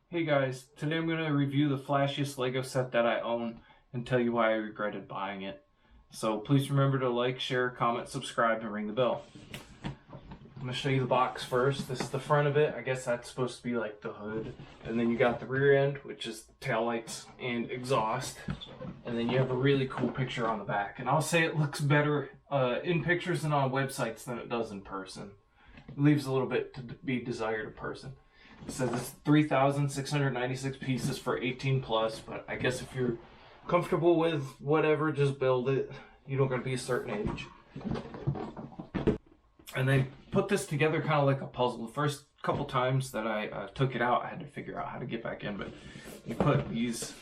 Hey guys, today I'm going to review the flashiest Lego set that I own and tell you why I regretted buying it. So please remember to like, share, comment, subscribe, and ring the bell. I'm going to show you the box first. This is the front of it. I guess that's supposed to be like the hood. And then you got the rear end, which is taillights and exhaust. And then you have a really cool picture on the back. And I'll say it looks better in pictures and on websites than it does in person. It leaves a little bit to be desired in person. It says it's 3,696 pieces for 18 plus, but I guess if you're comfortable with whatever, just build it. You don't gotta be a certain age. And they put this together kind of like a puzzle. The first couple times that I took it out, I had to figure out how to get back in, but you put these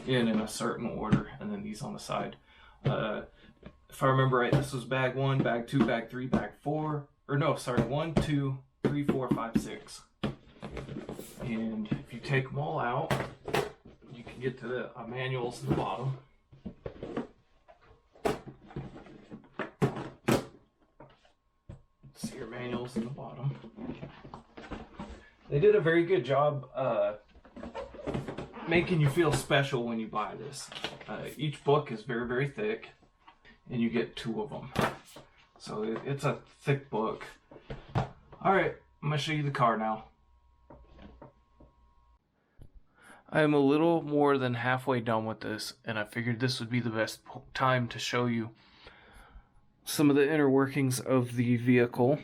in a certain order, and then these on the side. If I remember right, this was bag 1, bag 2, bag 3, bag 4. Or no, sorry, 1, 2, 3, 4, 5, 6. And if you take them all out, you can get to the manuals in the bottom. See your manuals in the bottom. They did a very good job making you feel special when you buy this. Each book is very, very thick, and you get 2 of them. So it's a thick book. Alright, I'm going to show you the car now. I am a little more than halfway done with this, and I figured this would be the best time to show you some of the inner workings of the vehicle.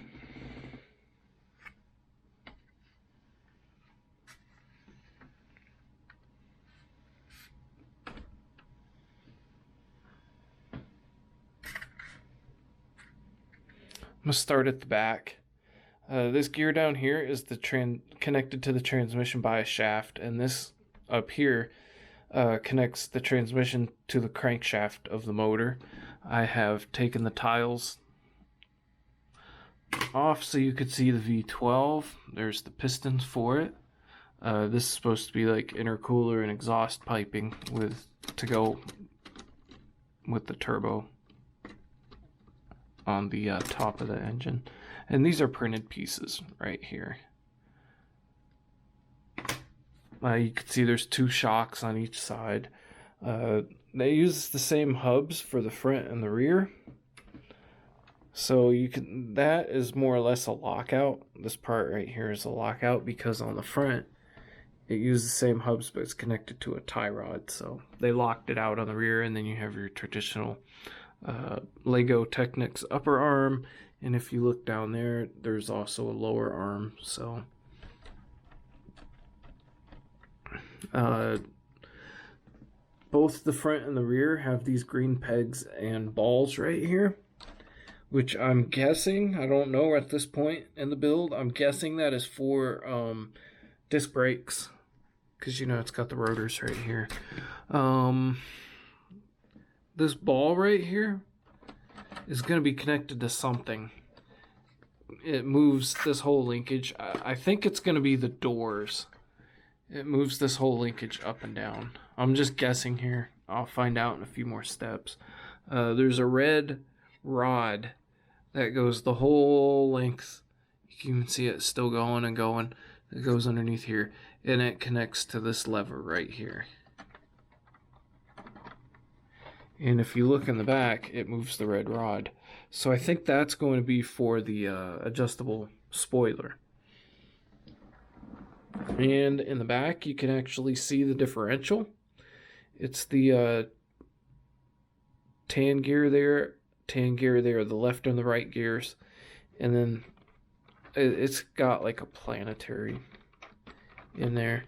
I'm going to start at the back. This gear down here is connected to the transmission by a shaft, and this up here connects the transmission to the crankshaft of the motor. I have taken the tiles off so you could see the V12. There's the pistons for it. This is supposed to be like intercooler and exhaust piping to go with the turbo on the top of the engine. And these are printed pieces right here. You can see there's 2 shocks on each side. They use the same hubs for the front and the rear. So that is more or less a lockout. This part right here is a lockout because on the front it uses the same hubs, but it's connected to a tie rod. So they locked it out on the rear, and then you have your traditional Lego Technic's upper arm, and if you look down there, there's also a lower arm. So both the front and the rear have these green pegs and balls right here, which I'm guessing, I don't know at this point in the build, I'm guessing that is for disc brakes, because it's got the rotors right here. This ball right here is going to be connected to something. It moves this whole linkage. I think it's going to be the doors. It moves this whole linkage up and down. I'm just guessing here. I'll find out in a few more steps. There's a red rod that goes the whole length. You can see it still going and going. It goes underneath here, and it connects to this lever right here. And if you look in the back, it moves the red rod. So I think that's going to be for the adjustable spoiler. And in the back, you can actually see the differential. It's the tan gear there, the left and the right gears. And then it's got like a planetary in there.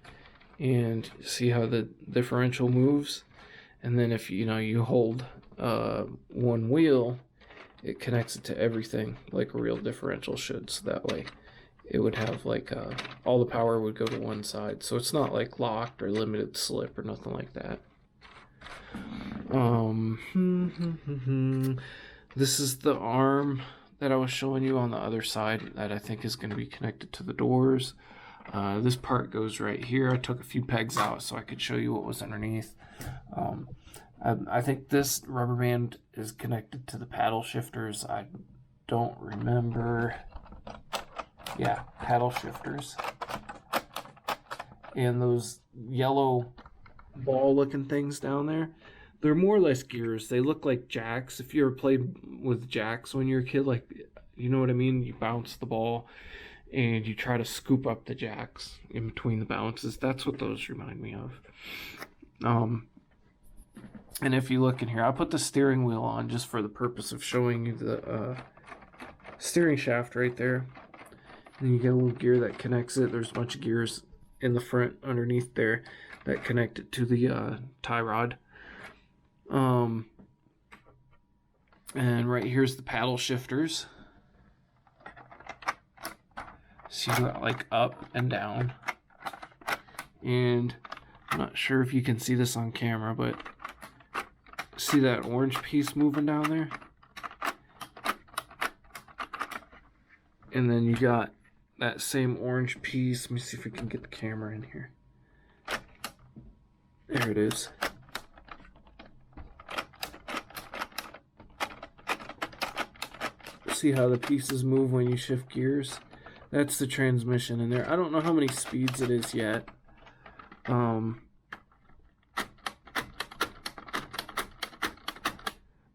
And see how the differential moves? And then if you hold one wheel, it connects it to everything like a real differential should. So that way it would have like all the power would go to one side. So it's not like locked or limited slip or nothing like that. This is the arm that I was showing you on the other side that I think is going to be connected to the doors. This part goes right here. I took a few pegs out so I could show you what was underneath. I think this rubber band is connected to the paddle shifters. I don't remember. Yeah, paddle shifters. And those yellow ball looking things down there, they're more or less gears. They look like jacks. If you ever played with jacks when you were a kid, like, you know what I mean? You bounce the ball and you try to scoop up the jacks in between the bounces. That's what those remind me of. And if you look in here, I put the steering wheel on just for the purpose of showing you the steering shaft right there. And you get a little gear that connects it. There's a bunch of gears in the front underneath there that connect it to the tie rod. And right here's the paddle shifters. So you got like up and down. And I'm not sure if you can see this on camera, but see that orange piece moving down there? And then you got that same orange piece. Let me see if we can get the camera in here. There it is. See how the pieces move when you shift gears? That's the transmission in there. I don't know how many speeds it is yet.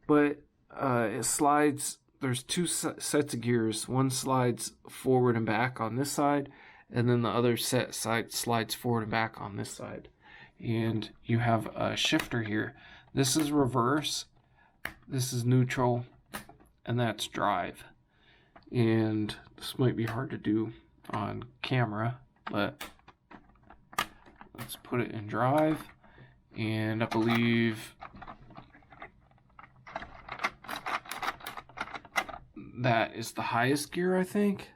But it slides. There's two sets of gears. One slides forward and back on this side, and then the other side slides forward and back on this side. And you have a shifter here. This is reverse, this is neutral, and that's drive. And this might be hard to do on camera, but let's put it in drive. And I believe that is the highest gear, I think.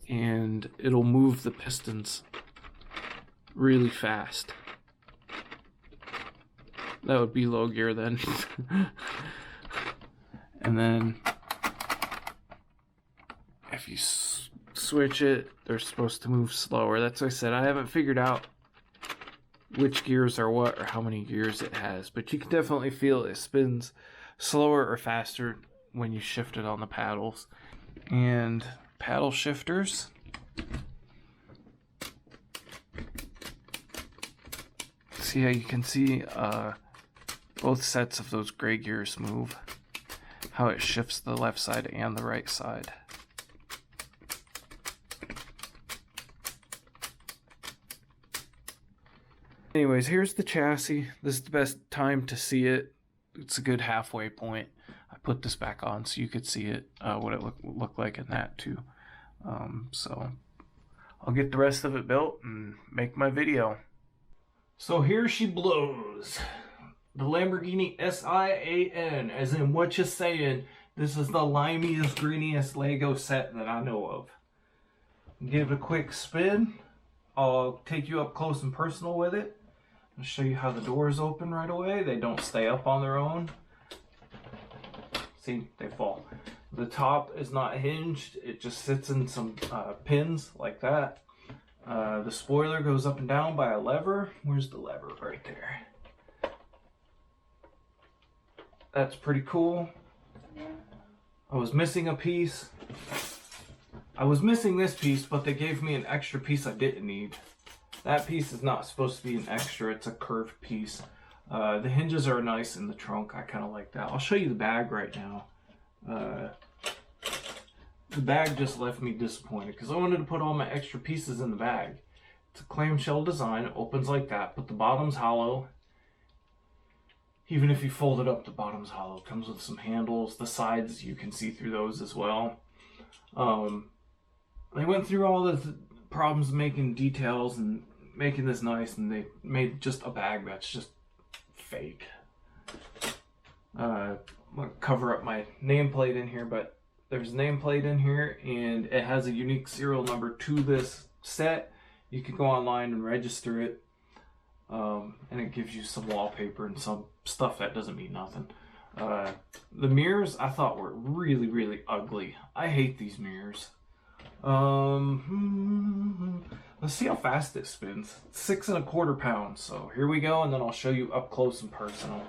And it'll move the pistons really fast. That would be low gear then. And then if you switch it, they're supposed to move slower. That's what I said. I haven't figured out which gears are what or how many gears it has, but you can definitely feel it spins slower or faster when you shift it on the paddles. And paddle shifters. See how you can see both sets of those gray gears move. How it shifts the left side and the right side. Anyways, here's the chassis. This is the best time to see it. It's a good halfway point. I put this back on so you could see it, what it looked like in that too. So I'll get the rest of it built and make my video. So here she blows. The Lamborghini Sian, as in what you saying. This is the limiest, greeniest Lego set that I know of. Give it a quick spin. I'll take you up close and personal with it. I'll show you how the doors open right away. They don't stay up on their own. See, they fall. The top is not hinged. It just sits in some pins like that. The spoiler goes up and down by a lever. Where's the lever? Right there. That's pretty cool. I was missing a piece. I was missing this piece, but they gave me an extra piece I didn't need. That piece is not supposed to be an extra. It's a curved piece. The hinges are nice in the trunk. I kind of like that. I'll show you the bag right now. The bag just left me disappointed because I wanted to put all my extra pieces in the bag. It's a clamshell design. It opens like that, but the bottom's hollow. Even if you fold it up, the bottom's hollow. It comes with some handles. The sides, you can see through those as well. They went through all the problems making details and making this nice, and they made just a bag that's just fake. I'm gonna cover up my nameplate in here, but there's a nameplate in here, and it has a unique serial number to this set. You can go online and register it, and it gives you some wallpaper and some stuff that doesn't mean nothing. The mirrors I thought were really, really ugly. I hate these mirrors. Let's see how fast it spins. 6 1/4 pounds. So here we go, and then I'll show you up close and personal.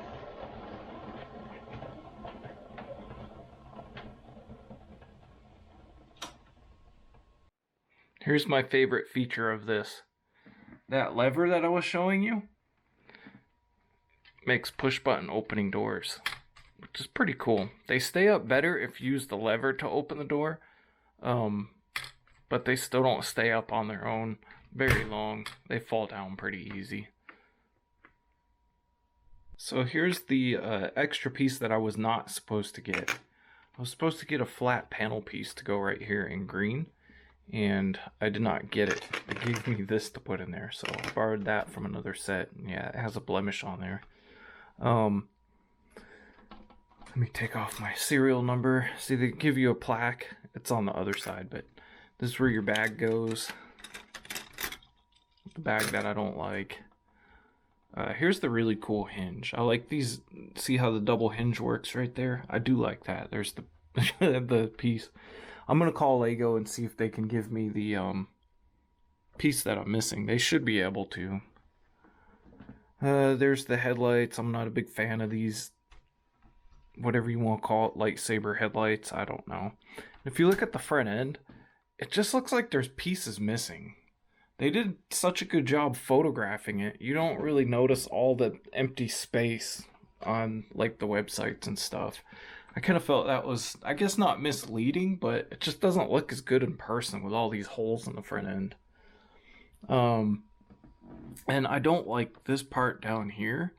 Here's my favorite feature of this. that lever that I was showing you makes push button opening doors, which is pretty cool. They stay up better if you use the lever to open the door, but they still don't stay up on their own very long. They fall down pretty easy. So here's the extra piece that I was not supposed to get. I was supposed to get a flat panel piece to go right here in green, and I did not get it. They gave me this to put in there, so I borrowed that from another set. Yeah, it has a blemish on there. Let me take off my serial number. See, they give you a plaque. It's on the other side, but this is where your bag goes. The bag that I don't like. Here's the really cool hinge. I like these. See how the double hinge works right there? I do like that. There's the the piece. I'm gonna call Lego and see if they can give me the piece that I'm missing. They should be able to. There's the headlights. I'm not a big fan of these, whatever you want to call it, lightsaber headlights. I don't know. If you look at the front end, it just looks like there's pieces missing. They did such a good job photographing it. You don't really notice all the empty space on like the websites and stuff. I kind of felt that was, I guess, not misleading, but it just doesn't look as good in person with all these holes in the front end. And I don't like this part down here.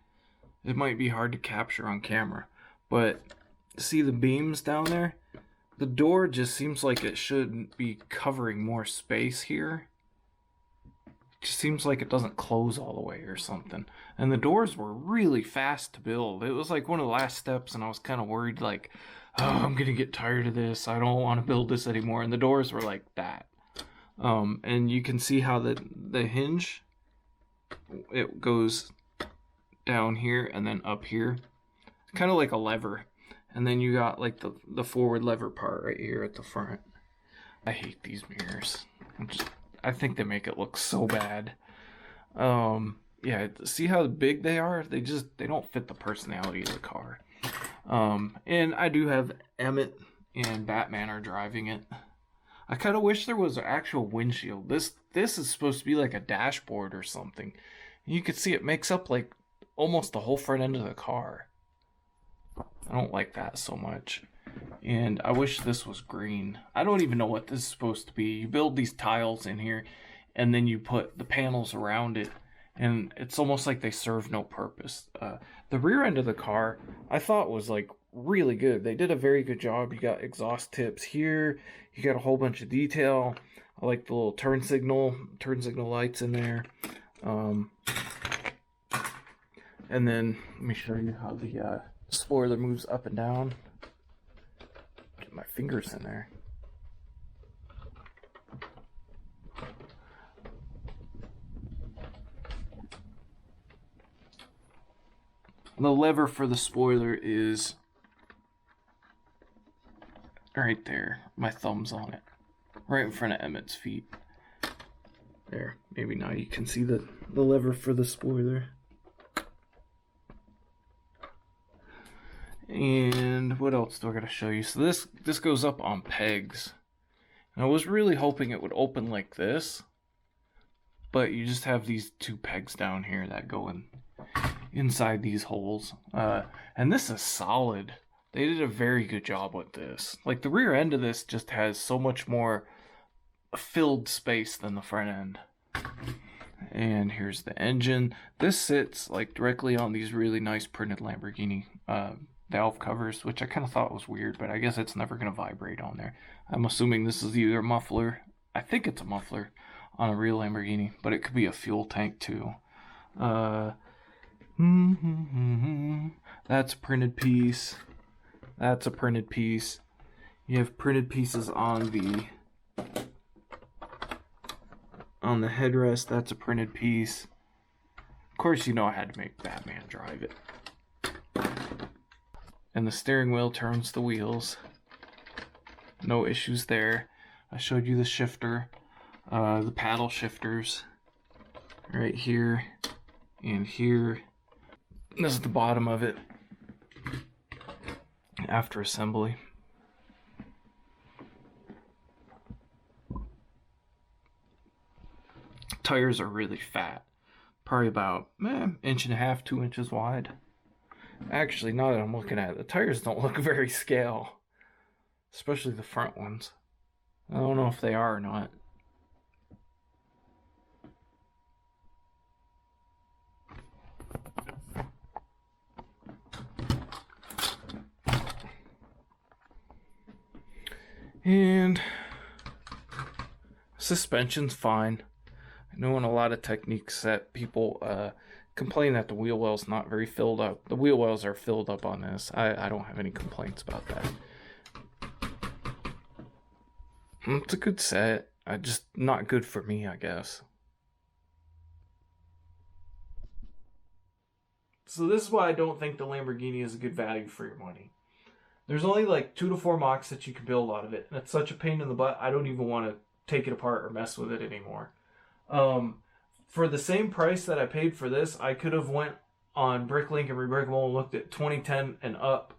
It might be hard to capture on camera, but see the beams down there? The door just seems like it should be covering more space here. It just seems like it doesn't close all the way or something. And the doors were really fast to build. It was like one of the last steps, and I was kind of worried, like, oh, I'm gonna get tired of this. I don't want to build this anymore. And the doors were like that. And you can see how the hinge, it goes down here and then up here, kind of like a lever, and then you got like the forward lever part right here at the front. I hate these mirrors. I think they make it look so bad. Yeah, see how big they are? They don't fit the personality of the car. And I do have Emmett and Batman are driving it. I kind of wish there was an actual windshield. This is supposed to be like a dashboard or something. You can see it makes up like almost the whole front end of the car. I don't like that so much. And I wish this was green. I don't even know what this is supposed to be. You build these tiles in here, and then you put the panels around it, and it's almost like they serve no purpose. The rear end of the car, I thought was like really good. They did a very good job. You got exhaust tips here. You got a whole bunch of detail. I like the little turn signal lights in there. And then let me show you how the spoiler moves up and down. Get my fingers in there. The lever for the spoiler is right there. My thumb's on it. Right in front of Emmett's feet. There. Maybe now you can see the lever for the spoiler. And what else do I gotta show you? So this goes up on pegs. And I was really hoping it would open like this, but you just have these two pegs down here that go inside these holes. And this is solid. They did a very good job with this. Like the rear end of this just has so much more filled space than the front end. And here's the engine. This sits like directly on these really nice printed Lamborghini valve covers, which I kind of thought was weird, but I guess it's never going to vibrate on there. I'm assuming this is either a muffler. I think it's a muffler on a real Lamborghini, but it could be a fuel tank too. That's a printed piece. That's a printed piece. You have printed pieces on the headrest. That's a printed piece. Of course, you know I had to make Batman drive it. And the steering wheel turns the wheels. No issues there. I showed you the shifter, the paddle shifters right here and here. This is the bottom of it after assembly. tires are really fat. Probably about inch and a half, 2 inches wide. Actually, now that I'm looking at it, the tires don't look very scale. Especially the front ones. I don't know if they are or not. And suspension's fine. I know in a lot of Technics that people complain that the wheel well's not very filled up. The wheel wells are filled up on this. I don't have any complaints about that. It's a good set. Just not good for me, I guess. So this is why I don't think the Lamborghini is a good value for your money. There's only like 2 to 4 mocks that you can build out of it. And it's such a pain in the butt, I don't even want to take it apart or mess with it anymore. For the same price that I paid for this, I could have went on Bricklink and Rebreakable and looked at 2010 and up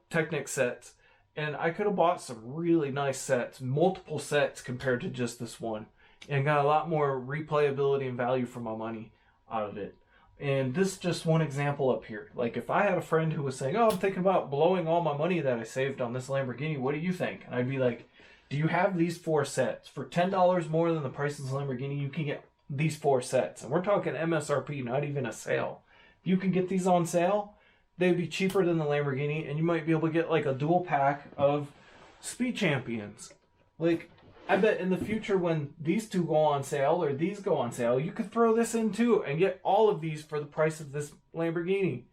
Technic sets. And I could have bought some really nice sets, multiple sets compared to just this one. And got a lot more replayability and value for my money out of it. And this is just one example up here. Like if I had a friend who was saying, oh, I'm thinking about blowing all my money that I saved on this Lamborghini, what do you think? And I'd be like, do you have these 4 sets? For $10 more than the price of this Lamborghini, you can get these 4 sets. And we're talking MSRP, not even a sale. If you can get these on sale, they'd be cheaper than the Lamborghini, and you might be able to get like a dual pack of Speed Champions. Like, I bet in the future when these 2 go on sale or these go on sale, you could throw this in too and get all of these for the price of this Lamborghini.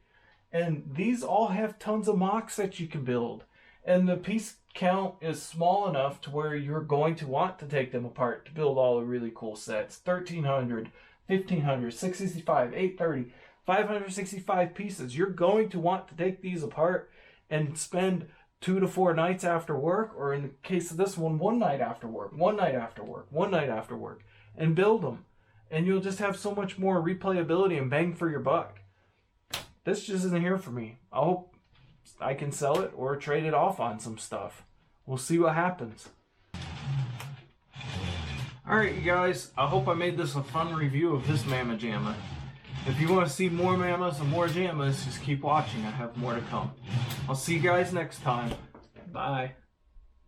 And these all have tons of mocks that you can build. And the piece count is small enough to where you're going to want to take them apart to build all the really cool sets. 1300, 1500, 665, 830, 565 pieces. You're going to want to take these apart and spend 2 to 4 nights after work, or in the case of this one, 1 night after work, 1 night after work, 1 night after work, and build them. And you'll just have so much more replayability and bang for your buck. This just isn't here for me. I hope I can sell it or trade it off on some stuff. We'll see what happens. Alright, you guys, I hope I made this a fun review of this Mama Jamma. If you want to see more Mamas and more Jammas, just keep watching. I have more to come. I'll see you guys next time. Bye.